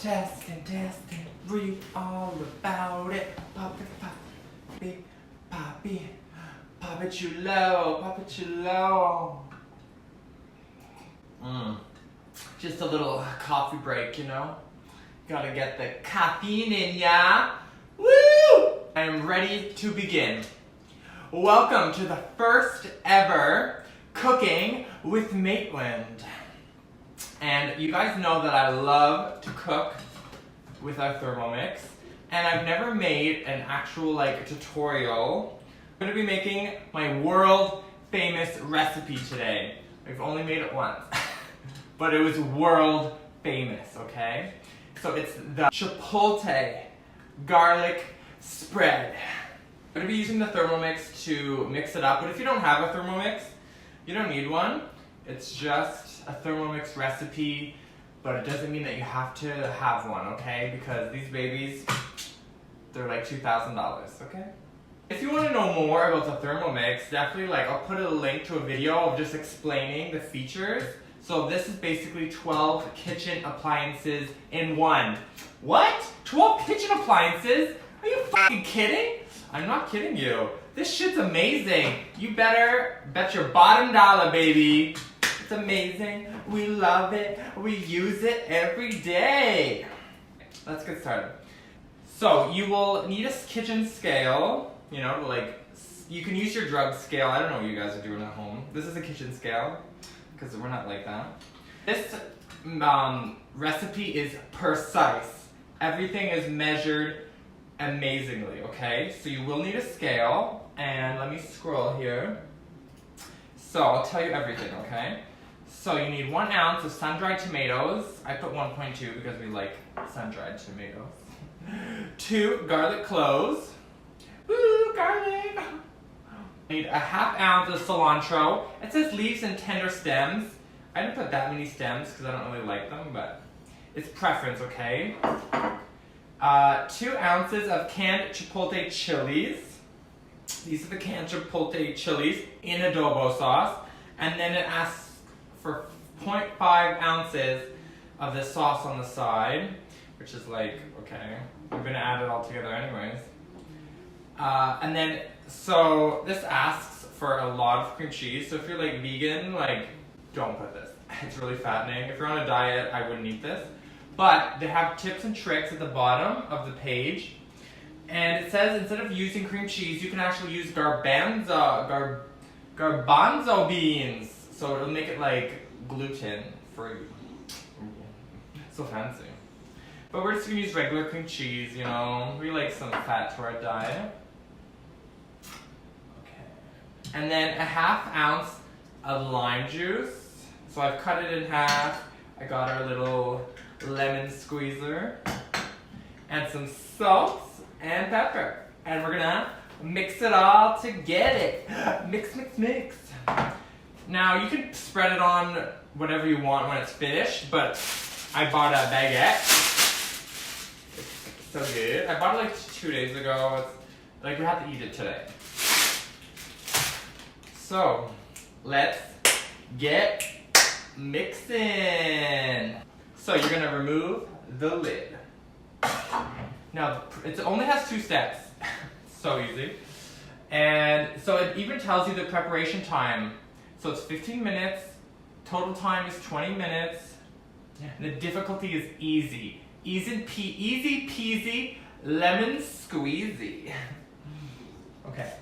testing, read all about it. Pop it, pop, big poppy, pop it chulo, pop it chulo. Just a little coffee break, you know? Gotta get the caffeine in ya. Woo! I am ready to begin. Welcome to the first ever Cooking with Maitland. And you guys know that I love to cook with our Thermomix. And I've never made an actual tutorial. I'm gonna be making my world famous recipe today. I've only made it once. But it was world famous, okay? So it's the Chipotle garlic spread. I'm gonna be using the Thermomix to mix it up, but if you don't have a Thermomix, you don't need one. It's just a Thermomix recipe, but it doesn't mean that you have to have one, okay? Because these babies, they're like $2,000, okay? If you want to know more about the Thermomix, definitely I'll put a link to a video of just explaining the features. So this is basically 12 kitchen appliances in one. What? 12 kitchen appliances? Are you fucking kidding? I'm not kidding you. This shit's amazing. You better bet your bottom dollar, baby. It's amazing. We love it. We use it every day. Let's get started. So you will need a kitchen scale, you know, you can use your drug scale. I don't know what you guys are doing at home. This is a kitchen scale, because we're not like that. This recipe is precise. Everything is measured amazingly, okay? So you will need a scale, and let me scroll here. So I'll tell you everything, okay? So you need 1 ounce of sun-dried tomatoes. I put 1.2 because we like sun-dried tomatoes. 2 garlic cloves. Woo, garlic! Need a 1/2 ounce of cilantro. It says leaves and tender stems. I didn't put that many stems because I don't really like them, but it's preference, okay? 2 ounces of canned chipotle chilies. These are the canned chipotle chilies in adobo sauce. And then it asks for 0.5 ounces of the sauce on the side, which is okay, we're gonna add it all together anyways. And then, so this asks for a lot of cream cheese. So if you're vegan, don't put this. It's really fattening. If you're on a diet, I wouldn't eat this. But they have tips and tricks at the bottom of the page. And it says instead of using cream cheese, you can actually use garbanzo beans. So it'll make it gluten free. So fancy. But we're just gonna use regular cream cheese, you know. We like some fat to our diet. Okay. And then a 1/2 ounce of lime juice. So I've cut it in half. I got our little lemon squeezer. And some salt and pepper. And we're gonna mix it all to get it. Mix, mix, mix. Now you can spread it on whatever you want when it's finished, but I bought a baguette. It's so good. I bought it 2 days ago. It's we have to eat it today. So let's get mixing. So you're gonna remove the lid. Now it only has 2 steps. So easy. And so it even tells you the preparation time. So it's 15 minutes. Total time is 20 minutes. And the difficulty is easy. Easy peasy, lemon squeezy. Okay.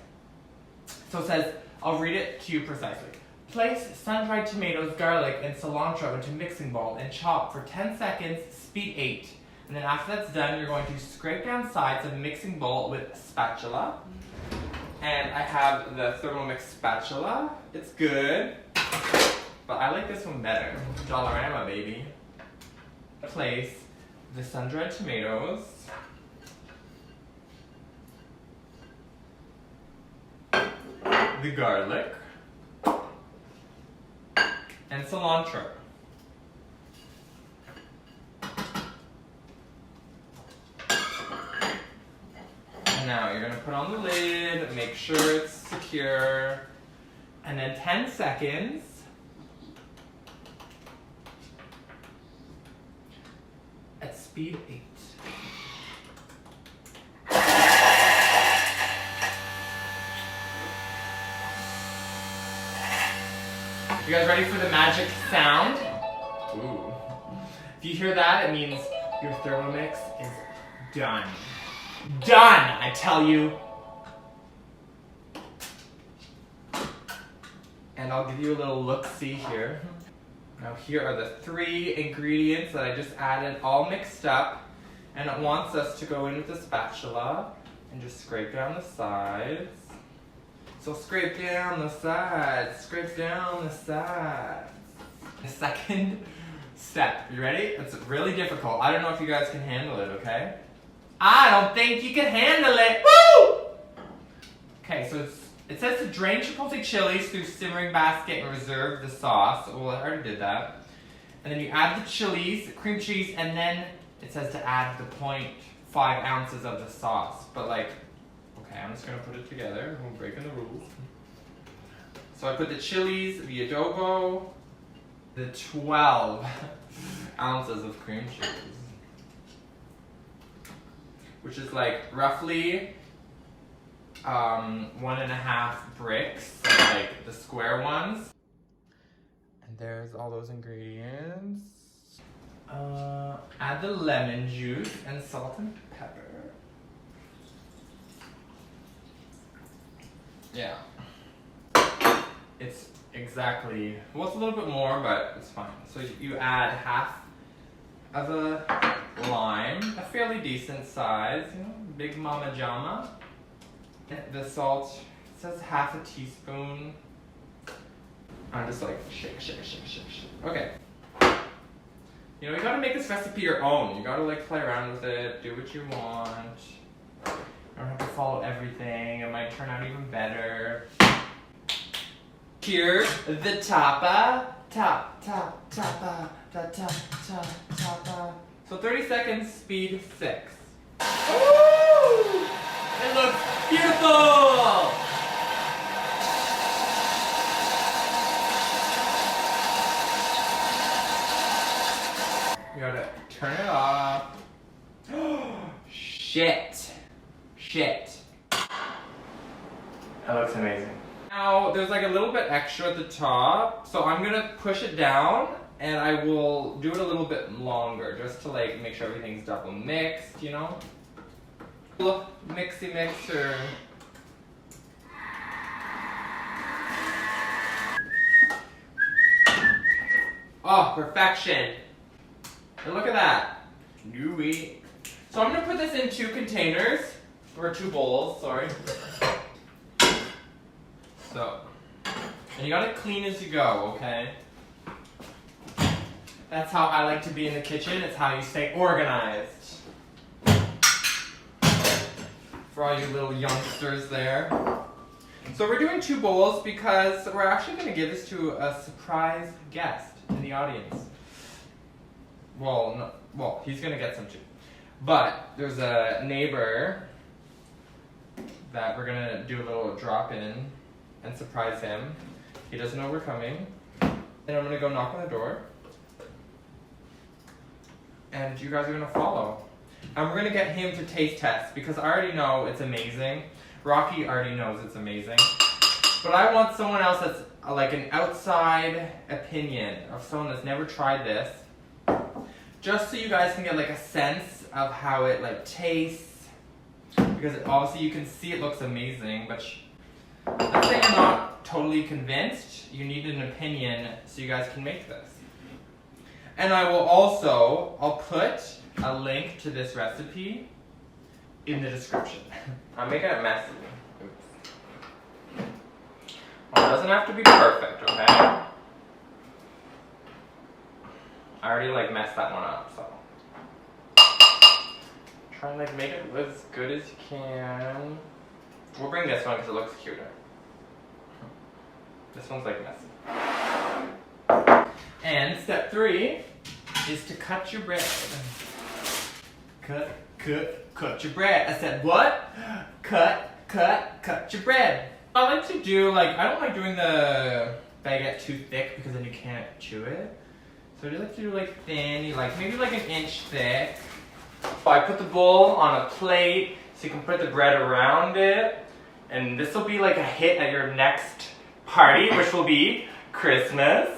So it says, I'll read it to you precisely. Place sun-dried tomatoes, garlic, and cilantro into a mixing bowl and chop for 10 seconds, speed 8. And then after that's done, you're going to scrape down sides of the mixing bowl with a spatula. And I have the Thermomix spatula. It's good, but I like this one better. Dollarama, baby. Place the sun-dried tomatoes. The garlic. And cilantro. And now you're gonna put on the lid, make sure it's secure, and then 10 seconds. At speed 8. You guys ready for the magic sound? Ooh. If you hear that, it means your Thermomix is done. Done, I tell you. And I'll give you a little look-see here. Now here are the 3 ingredients that I just added all mixed up. And it wants us to go in with the spatula and just scrape down the sides. So scrape down the sides, scrape down the sides. The second step, you ready? It's really difficult. I don't know if you guys can handle it, okay? I don't think you can handle it. Woo! Okay, so it says to drain chipotle chilies through simmering basket and reserve the sauce. Well, I already did that. And then you add the chilies, cream cheese, and then it says to add the 0.5 ounces of the sauce. But like, okay, I'm just gonna put it together. I'm breaking the rules. So I put the chilies, the adobo, the 12 ounces of cream cheese, which is like roughly 1.5 bricks, like the square ones. And there's all those ingredients. Add the lemon juice and salt and pepper. Yeah. It's exactly, well, it's a little bit more, but it's fine. So you add half of a lime, a fairly decent size, you know, big mama jama. The salt, it says half a teaspoon. I'm just like shake. Okay. You know, you gotta make this recipe your own. You gotta like play around with it, do what you want. You don't have to follow everything. It might turn out even better. Here's the tapa. Tapa. So 30 seconds, speed 6. Ooh! It looks beautiful! You gotta turn it off. Shit. That looks amazing. Now, there's like a little bit extra at the top, so I'm gonna push it down and I will do it a little bit longer just to like make sure everything's double mixed, you know? Little mixy mixer. Oh, perfection. And look at that. Gooey. So I'm gonna put this in 2 containers, or 2 bowls, sorry. So, and you gotta clean as you go, okay? That's how I like to be in the kitchen. It's how you stay organized. For all you little youngsters there. So we're doing 2 bowls because we're actually gonna give this to a surprise guest in the audience. Well, no, well, he's gonna get some too. But there's a neighbor that we're gonna do a little drop in and surprise him. He doesn't know we're coming. And I'm gonna go knock on the door. And you guys are gonna follow. And we're gonna get him to taste test because I already know it's amazing. Rocky already knows it's amazing. But I want someone else that's like an outside opinion of someone that's never tried this. Just so you guys can get like a sense of how it like tastes. Because obviously you can see it looks amazing, but let's say you're not totally convinced, you need an opinion so you guys can make this. And I will also, I'll put a link to this recipe in the description. I'm making it messy. Oops. Well, it doesn't have to be perfect, okay? I already like messed that one up, so. Try and like make it as good as you can. We'll bring this one because it looks cuter. This one's like messy. And step 3 is to cut your bread. Cut your bread. I said what? Cut your bread. I like to do like, I don't like doing the baguette too thick because then you can't chew it. So I do like to do like thin, like maybe like an inch thick. So I put the bowl on a plate so you can put the bread around it. And this will be like a hit at your next party, which will be Christmas.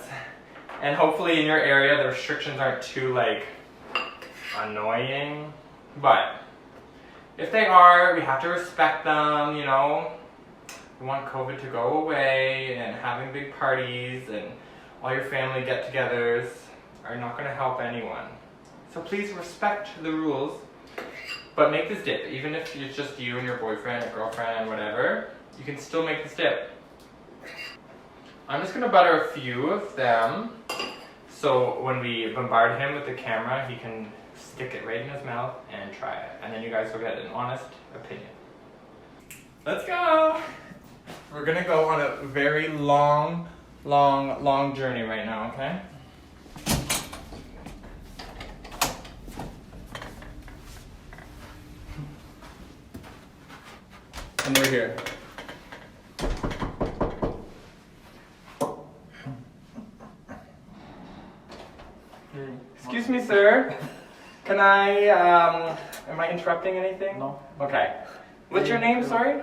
And hopefully in your area the restrictions aren't too like annoying. But if they are, we have to respect them, you know. We want COVID to go away, and having big parties and all your family get-togethers are not going to help anyone. So please respect the rules, but make this dip. Even if it's just you and your boyfriend or girlfriend, whatever, you can still make this dip. I'm just going to butter a few of them, so when we bombard him with the camera, he can stick it right in his mouth and try it. And then you guys will get an honest opinion. Let's go! We're gonna go on a very long journey right now, okay? And we're here. Excuse me, sir. Can I, am I interrupting anything? No. Okay. What's your name, sorry?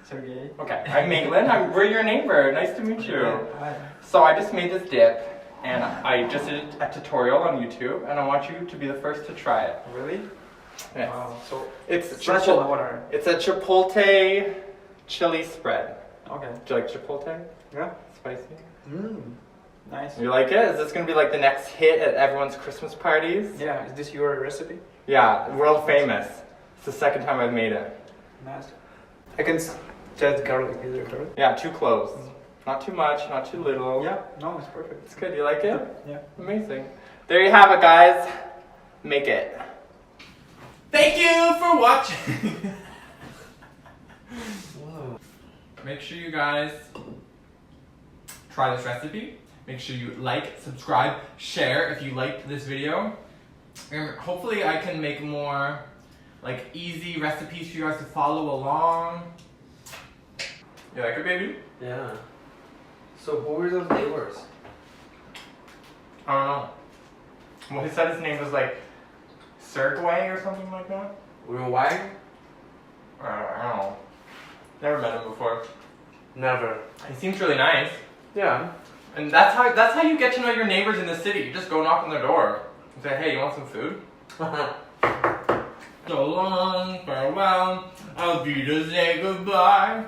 Sergey. Okay, I'm Maitland. We're your neighbor. Nice to meet you. Hi. So I just made this dip, and I just did a tutorial on YouTube, and I want you to be the first to try it. Really? Yes. Wow. So It's it's not water. It's a chipotle chili spread. Okay. Do you like chipotle? Yeah. Spicy? Nice. You like it? Is this gonna be like the next hit at everyone's Christmas parties? Yeah. Is this your recipe? Yeah, world famous. It's the second time I've made it. Nice. I can just garlic. Is it garlic? Yeah, 2 cloves. Not too much, not too little. Yeah. No, it's perfect. It's good. You like it? Yeah. Amazing. There you have it, guys. Make it. Thank you for watching. Make sure you guys try this recipe. Make sure you like, subscribe, share if you liked this video. And hopefully I can make more like easy recipes for you guys to follow along. You like it, baby? Yeah. So who were those neighbors? I don't know. Well, he said his name was like Sergey or something like that. Why? I don't know. Never met him before. Never. He seems really nice. Yeah. And that's how you get to know your neighbors in the city. You just go knock on their door and say, hey, you want some food? So long, farewell, I'll be to say goodbye.